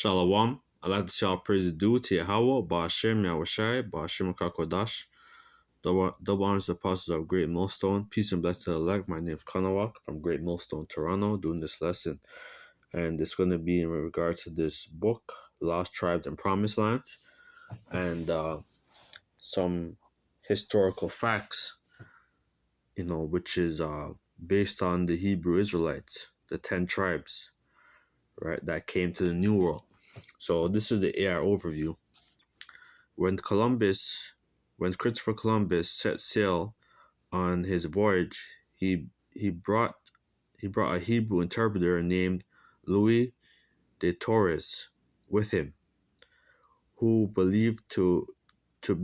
Shalom. I'd like to say all praise due to Yahweh, Ba'ashem Yahushai, Ba'ashem Kakodash, double honors to the apostles of Great Millstone. Peace and blessings to the elect. My name is Kanawak from Great Millstone, Toronto, doing this lesson. And it's going to be in regards to this book, Lost Tribes and Promised Land, and some historical facts, which is based on the Hebrew Israelites, the 10 tribes, right, that came to the New World. So this is the AR overview. When Christopher Columbus set sail on his voyage, he brought a Hebrew interpreter named Louis de Torres with him, who believed to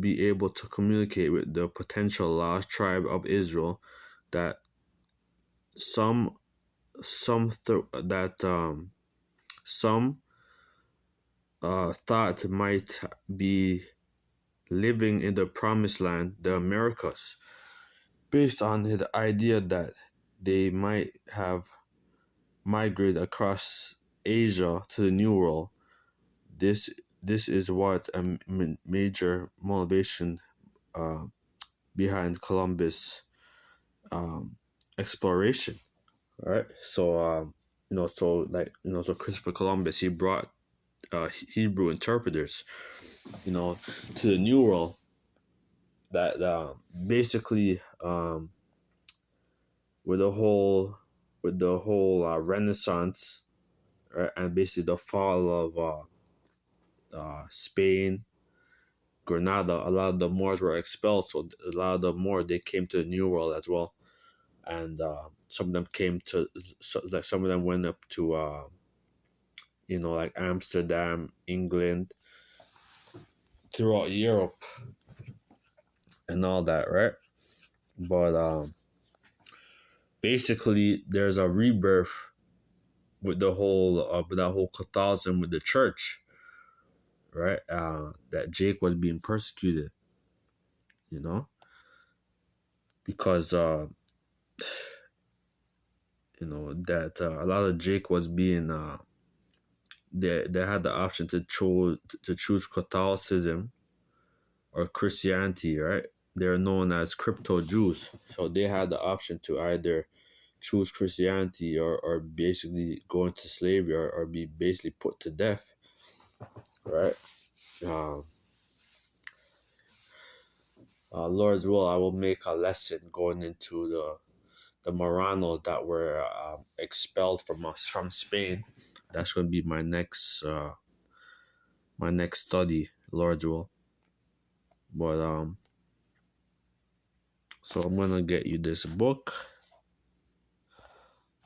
be able to communicate with the potential lost tribe of Israel that some thought might be living in the promised land, the Americas, based on the idea that they might have migrated across Asia to the New World. This is what a major motivation behind Columbus exploration. All right, so so Christopher Columbus, he brought Hebrew interpreters, to the New World, that basically with the whole Renaissance, right, and basically the fall of Spain, Granada, a lot of the Moors were expelled, so a lot of the Moors, they came to the New World as well, and some of them some of them went up to like Amsterdam, England, throughout Europe, and all that, right? But basically, there's a rebirth with the whole Catholicism with the church, right? That Jake was being persecuted, because that a lot of Jake was being they had the option to choose Catholicism or Christianity, right? They're known as crypto Jews, so they had the option to either choose Christianity or basically go into slavery or be basically put to death, right? Lord's will, I will make a lesson going into the Moranos that were expelled from Spain. That's going to be my next study, Lord's will. But so I'm gonna get you this book,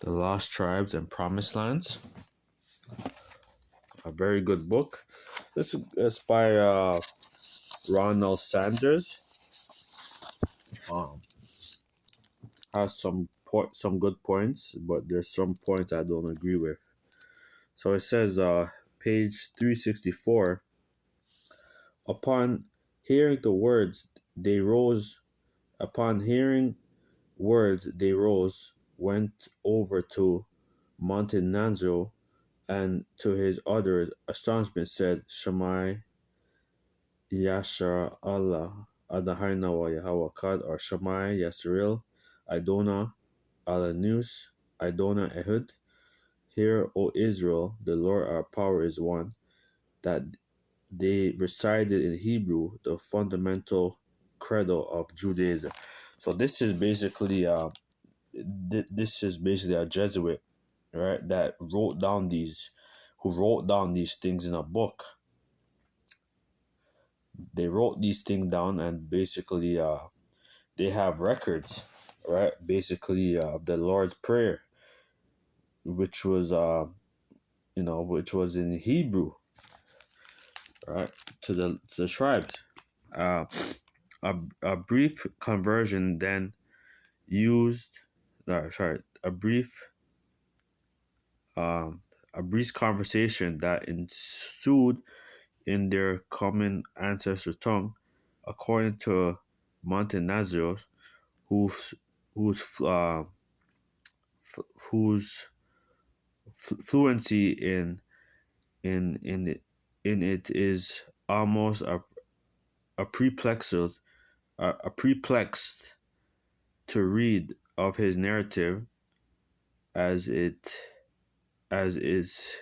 The Lost Tribes and Promised Lands. A very good book. This is by Ronald Sanders. Has some good points, but there's some points I don't agree with. So it says, page 364. Upon hearing words, they rose, went over to Montenazzo, and to his utter astonishment said, Shammai Yashar Allah Adahina wa Yahawakad, or Shammai Yasril Idona Alanus Idona Ehud. Hear, O Israel, the Lord our power is one. That they recited in Hebrew, the fundamental credo of Judaism. So this is basically a Jesuit, right, that wrote down these things in a book. They wrote these things down, and basically they have records, right, basically the Lord's Prayer, which was in Hebrew, right, to the tribes. A brief conversion then used, a brief conversation that ensued in their common ancestor tongue, according to Montenazzo, whose fluency in in it is almost a perplexed to read of his narrative as it as is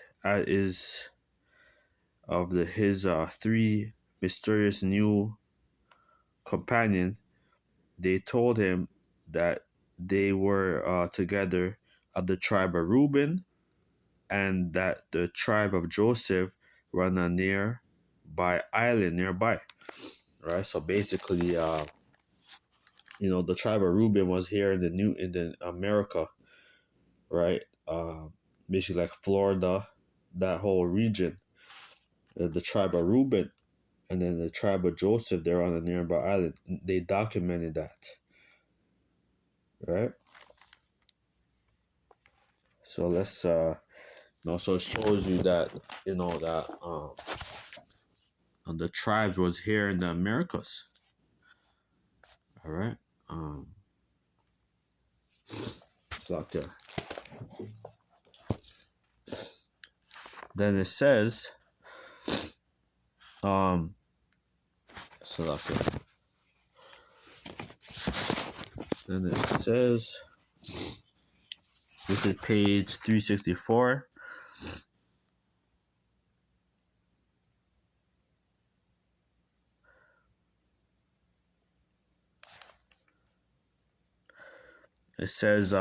of his three mysterious new companions. They told him that they were together of the tribe of Reuben, and that the tribe of Joseph were on a nearby island nearby. Right. So basically, the tribe of Reuben was here in the America, right? Basically like Florida, that whole region. The tribe of Reuben, and then the tribe of Joseph, they're on a nearby island. They documented that, right? So let's so it shows you that the tribes was here in the Americas. All right. It's like then it says so then it says, this is page 364. It says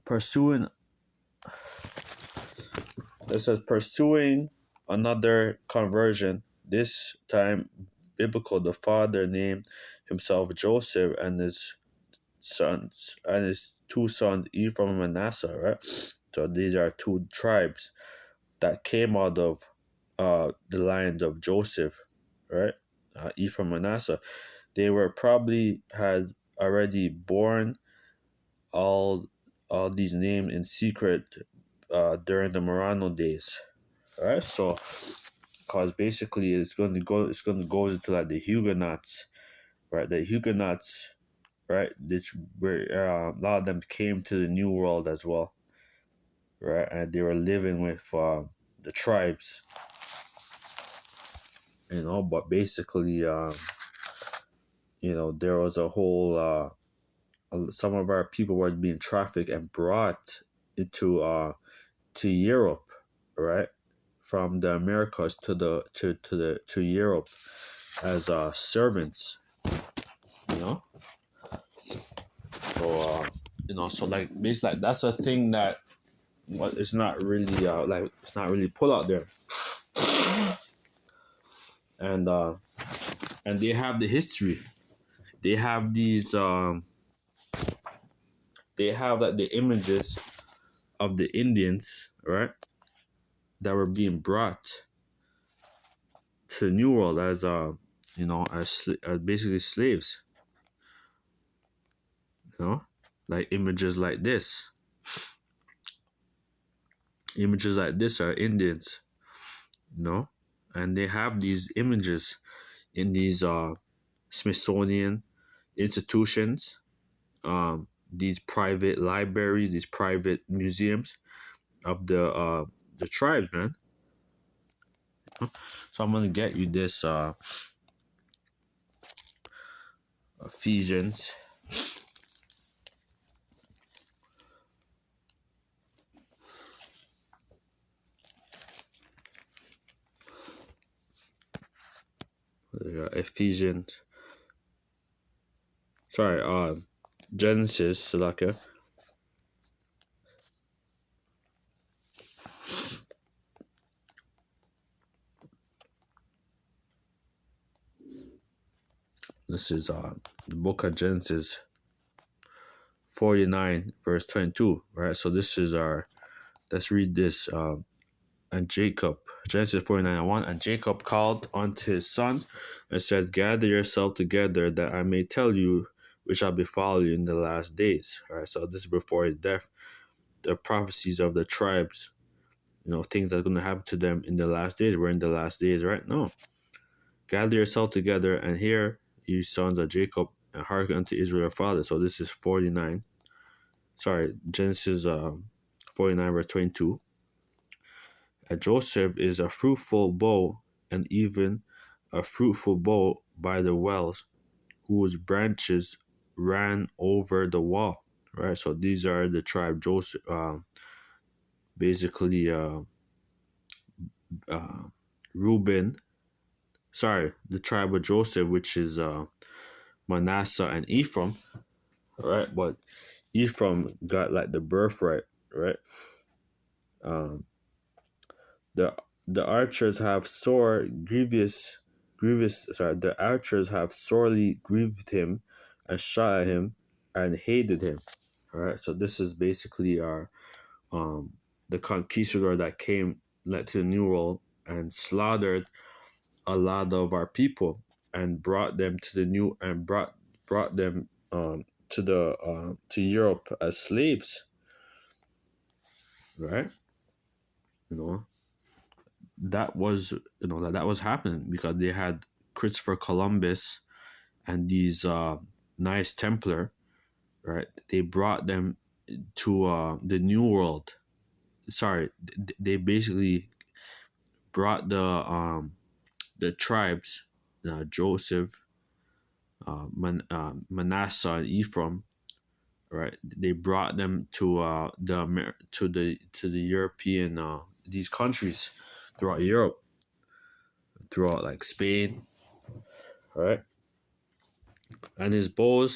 pursuing another conversion, this time biblical. The father named himself Joseph, and his two sons, Ephraim and Manasseh, right? So these are two tribes that came out of the line of Joseph, right? Ephraim and Manasseh. They were probably had already born all these names in secret during the Marano days. All right, so because basically it's going to go into like the Huguenots, right? The Huguenots, right? Which were a lot of them came to the New World as well, right? And they were living with the tribes, But basically, there was a whole. Some of our people were being trafficked and brought into to Europe, right? From the Americas to Europe as servants, you know. So so like basically like, that's a thing that it's not really it's not really put out there, and they have the history. They have these they have like the images of the Indians, right, that were being brought to the New World as as basically slaves, like images like this. Images like this are Indians, and they have these images in these Smithsonian institutions, these private libraries, these private museums of the tribes, man. So I'm gonna get you this Ephesians. Ephesians. Sorry, Genesis, Salaka. This is the book of Genesis 49, verse 22, right? So this is let's read this. And Jacob, Genesis 49:1, and Jacob called unto his son and said, gather yourself together that I may tell you which shall befall you in the last days. All right, so this is before his death. The prophecies of the tribes, things that are going to happen to them in the last days. We're in the last days, right? No. Gather yourself together and hear, you sons of Jacob, and hearken unto Israel your father. So this is Genesis 49, verse 22. Joseph is a fruitful bough, and even a fruitful bough by the wells, whose branches ran over the wall. Right. So these are the tribe Joseph. Basically, uh, Reuben. Sorry, the tribe of Joseph, which is Manasseh and Ephraim. Right. But Ephraim got like the birthright. Right. Um, the the archers have sore grievous sorry the archers have sorely grieved him and shot at him and hated him. All right, so this is basically our the conquistador that came led to the new world and slaughtered a lot of our people and brought them to the new and brought them to Europe as slaves. Right, you know that was that was happening because they had Christopher Columbus and these Knights Templar, right? They brought them to the New World. Sorry, they basically brought the tribes, Joseph, Manasseh, and Ephraim. Right, they brought them to the European these countries throughout Europe, throughout like Spain, right? And his bow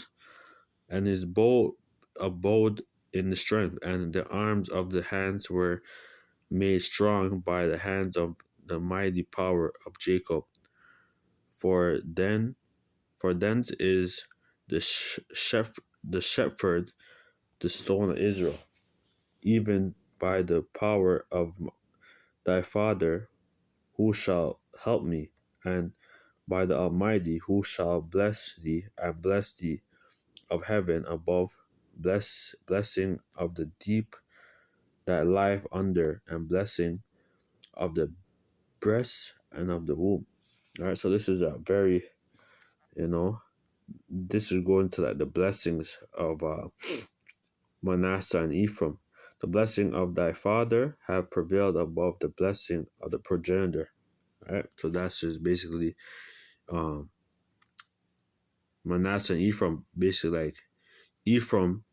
abode in the strength, and the arms of the hands were made strong by the hands of the mighty power of Jacob. For then, for thence is the shepherd, the stone of Israel, even by the power of thy father, who shall help me, and by the Almighty, who shall bless thee, and bless thee of heaven above, blessing of the deep that lieth under, and blessing of the breast and of the womb. All right, so this is a very, you know, this is going to like the blessings of Manasseh and Ephraim. The blessing of thy father have prevailed above the blessing of the progenitor. Right, so that's just basically um, Manasseh and Ephraim. Basically, Ephraim,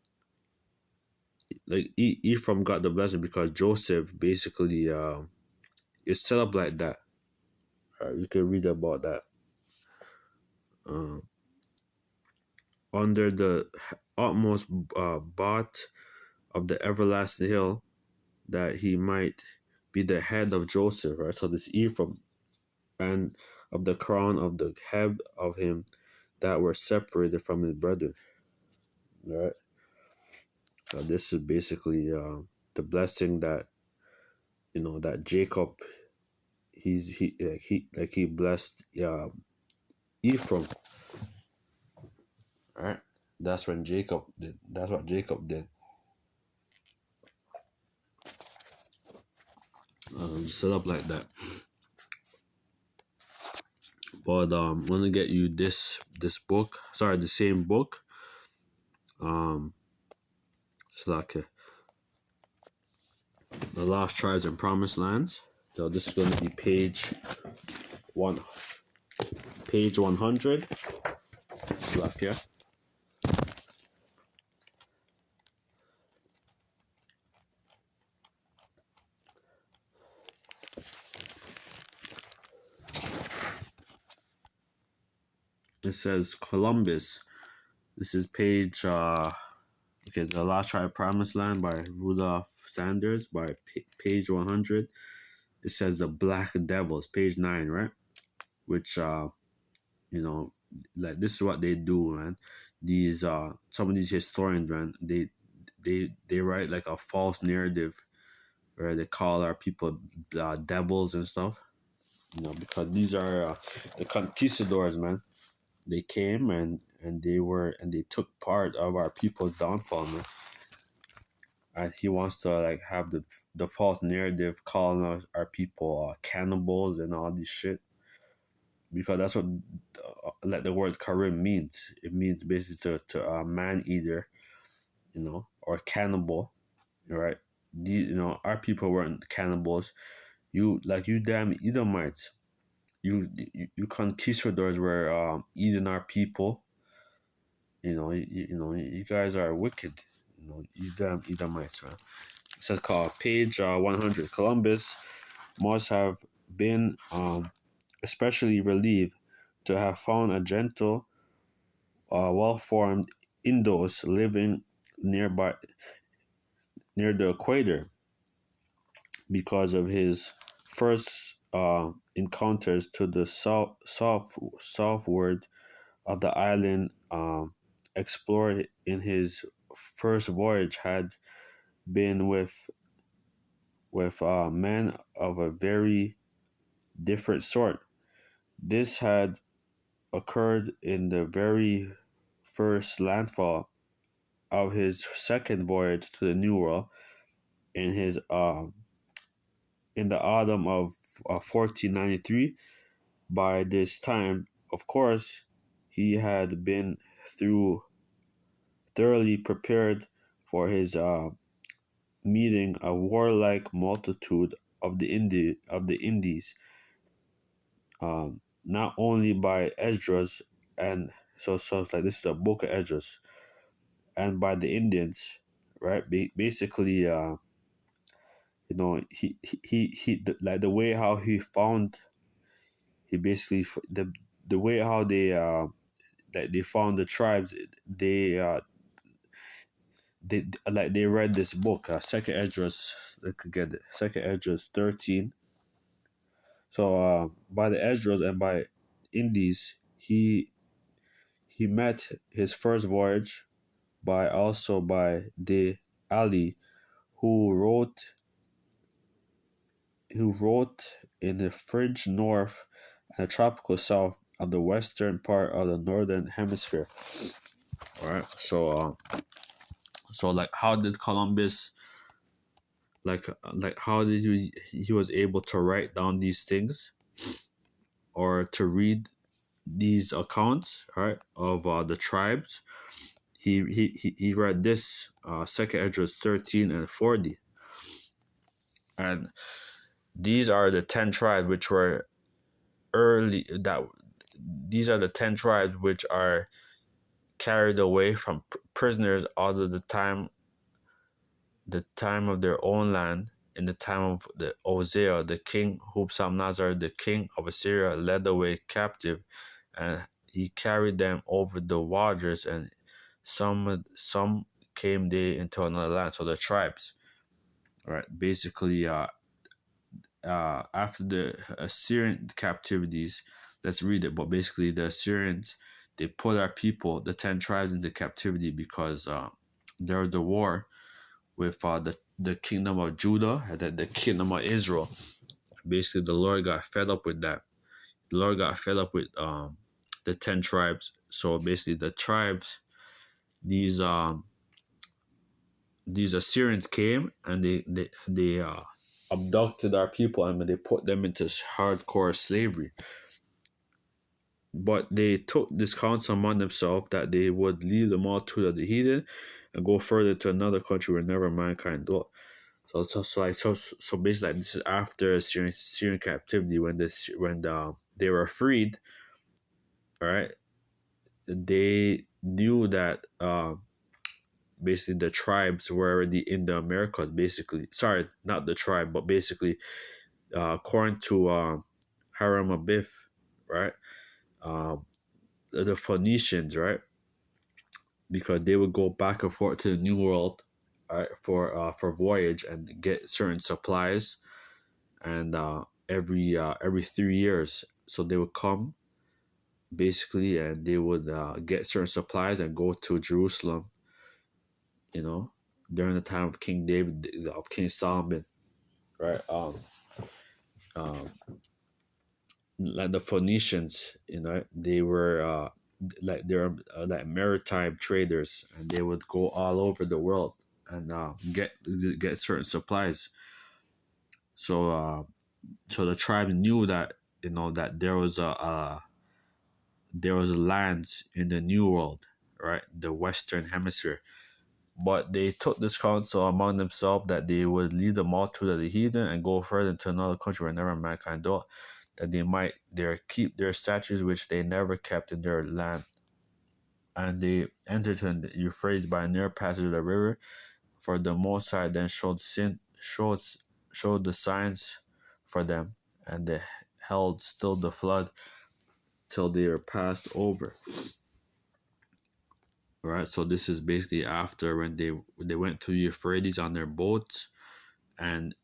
Ephraim got the blessing because Joseph basically it's set up like that. You can read about that. Um, Under the utmost bought of the everlasting hill, that he might be the head of Joseph, right? So this Ephraim, and of the crown of the head of him that were separated from his brethren, right? So this is basically the blessing that that Jacob he blessed Ephraim, right? That's when Jacob did. That's what Jacob did. Set up like that. But I'm gonna get you this book. Sorry, the same book. So like the Lost Tribes and Promised Lands. So this is gonna be page 100. Like yeah. It says Columbus. This is page The Lost Tribe Promised Land by Rudolph Sanders by page 100. It says the Black Devils, page 9, right? Which like this is what they do, man. These some of these historians, man, they write like a false narrative where they call our people devils and stuff. Because these are the conquistadors, man. They came and they took part of our people's downfall, man. And he wants to like have the false narrative calling our people cannibals and all this shit, because that's what like the word Karim means. It means basically to man eater, or cannibal, right? Our people weren't cannibals. you damn Edomites, you conquistadors were eating our people. You guys are wicked. You damn Edomites, man. It says called page 100. Columbus must have been especially relieved to have found a gentle, well-formed Indos living nearby near the equator because of his first encounters to the southward of the island explored in his first voyage had been with men of a very different sort. This had occurred in the very first landfall of his second voyage to the New World in his in the autumn of 1493. By this time, of course, he had been through thoroughly prepared for his meeting a warlike multitude of the Indies, not only by Esdras and so it's like this is a book of Esdras and by the Indians, right? Basically, like the way how he found he basically the way how they that they found the tribes they read this book, Second Esdras. They could get it. Second Esdras 13. So by the Esdras and by Indies, he met his first voyage by De Ali, who wrote in the frigid north and the tropical south of the western part of the northern hemisphere. All right. So like, how did Columbus like how did he was able to write down these things or to read these accounts, right, of the tribes? He read this Second Esdras 13 and 40, and these are the 10 tribes which were early that these are the 10 tribes which are carried away from prisoners out of the time of their own land in the time of the Hosea, the king whom Salmanasar, the king of Assyria, led away captive, and he carried them over the waters, and some came they into another land. So the tribes, right? Basically, after the Assyrian captivities, let's read it. But basically, the Assyrians, they put our people, the 10 tribes, into captivity because there was the war with the kingdom of Judah and then the kingdom of Israel. Basically, the Lord got fed up with that. The Lord got fed up with the 10 tribes. So basically, the tribes, these Assyrians came and they abducted our people and they put them into hardcore slavery. But they took this counsel among themselves that they would leave them all to the heathen and go further to another country where never mankind dwelt. So basically, like, this is after Syrian captivity when they were freed. All right, they knew that basically the tribes were already in the Americas. Basically, sorry, not the tribe, but basically, according to Hiram Abiff, right, the Phoenicians, right, because they would go back and forth to the New World, right, for voyage and get certain supplies, and every 3 years, so they would come basically, and they would get certain supplies and go to Jerusalem, during the time of King David, of King Solomon, right? Um, like the Phoenicians, they were they're like maritime traders, and they would go all over the world and get certain supplies. So the tribe knew that that there was lands in the New World, right, the Western Hemisphere, But they took this counsel among themselves that they would lead the multitude of the heathen and go further into another country where never mankind dwelt, that they might there keep their statutes which they never kept in their land. And they entered to the Euphrates by a near passage of the river, for the Most High then showed the signs for them, and they held still the flood till they were passed over. All right, so this is basically after when they went through Euphrates on their boats, and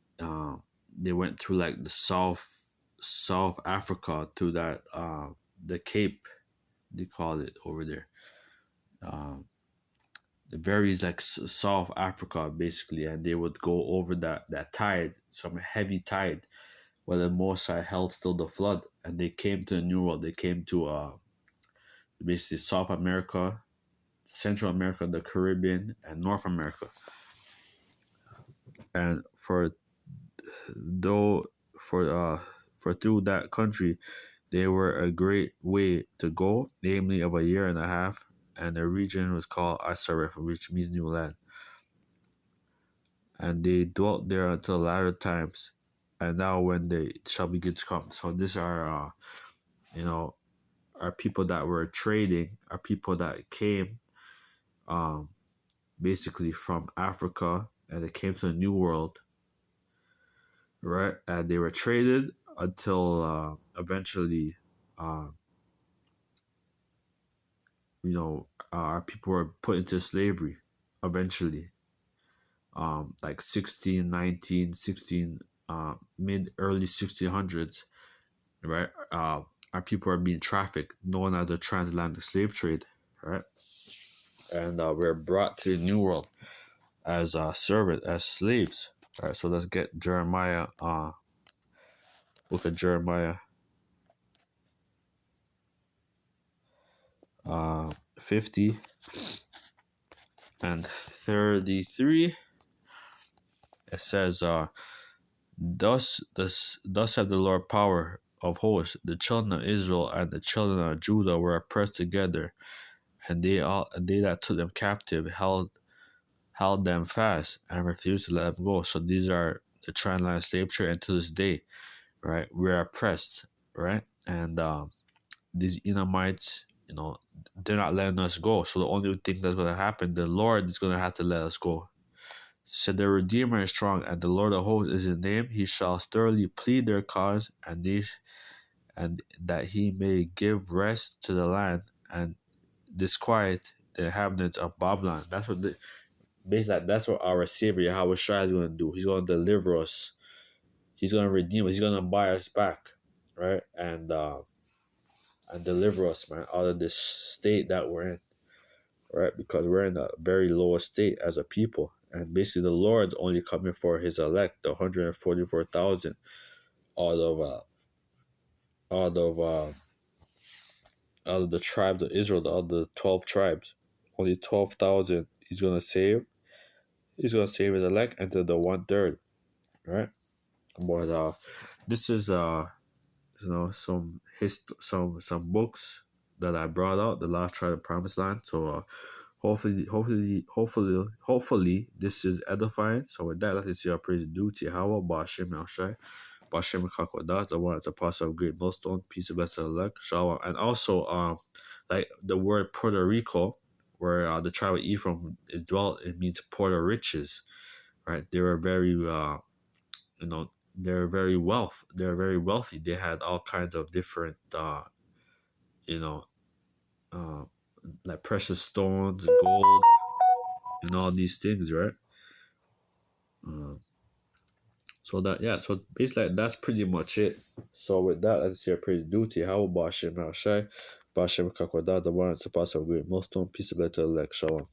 they went through like the South Africa to that the Cape, they call it over there. The very like South Africa basically, and they would go over that tide, some heavy tide, where the Most High held still the flood, and they came to the New World. They came to basically South America, Central America, the Caribbean, and North America. And for through that country, they were a great way to go, namely of a year and a half, and the region was called Asareth, which means new land. And they dwelt there until latter times, and now when they shall begin to come. So these are, are people that were trading, are people that came, basically from Africa, and they came to the New World, right? And they were traded until eventually, our people were put into slavery eventually. Like 1619, 16, early 1600s, right? Our people are being trafficked, known as the transatlantic slave trade, right? And we're brought to the New World as servants, as slaves. All right, so let's get Jeremiah. Look at Jeremiah 50 and 33. It says, thus have the Lord power of hosts, the children of Israel and the children of Judah were oppressed together, and they that took them captive held them fast and refused to let them go. So these are the transatlantic slave trade, and to this day, right, we're oppressed, right? And these Edomites, they're not letting us go. So the only thing that's going to happen, the Lord is going to have to let us go. Said the Redeemer is strong, and the Lord of hosts is his name. He shall thoroughly plead their cause, and that he may give rest to the land and disquiet the inhabitants of Babylon. That's what our Savior Yahweh Shai is going to do. He's going to deliver us. He's going to redeem us. He's going to buy us back, right? And deliver us, man, out of this state that we're in, right? Because we're in a very low state as a people. And basically the Lord's only coming for his elect, the 144,000 out of the tribes of Israel, out of the 12 tribes. Only 12,000 he's going to save. He's going to save his elect into the 1/3, right? But this is some books that I brought out, the last tribe of Promised Land. So hopefully this is edifying. So with that, let's see our praise due to Yahweh, Ba'ashem Yahshai, Ba'ashem Kakwadas, the one that's apostle of great millstone, peace and blessed elect, Shalom. And also like the word Puerto Rico, where the tribe of Ephraim is dwelt, it means Puerto riches, right? They were very they're very wealthy. They had all kinds of different like precious stones, gold, and all these things, right? So basically that's pretty much it. So with that, let's say a praise duty. How about Bashim Hashai, Bashim Kakwadah, the one that's supposed to have great milestone, peace of better elect, Shalom.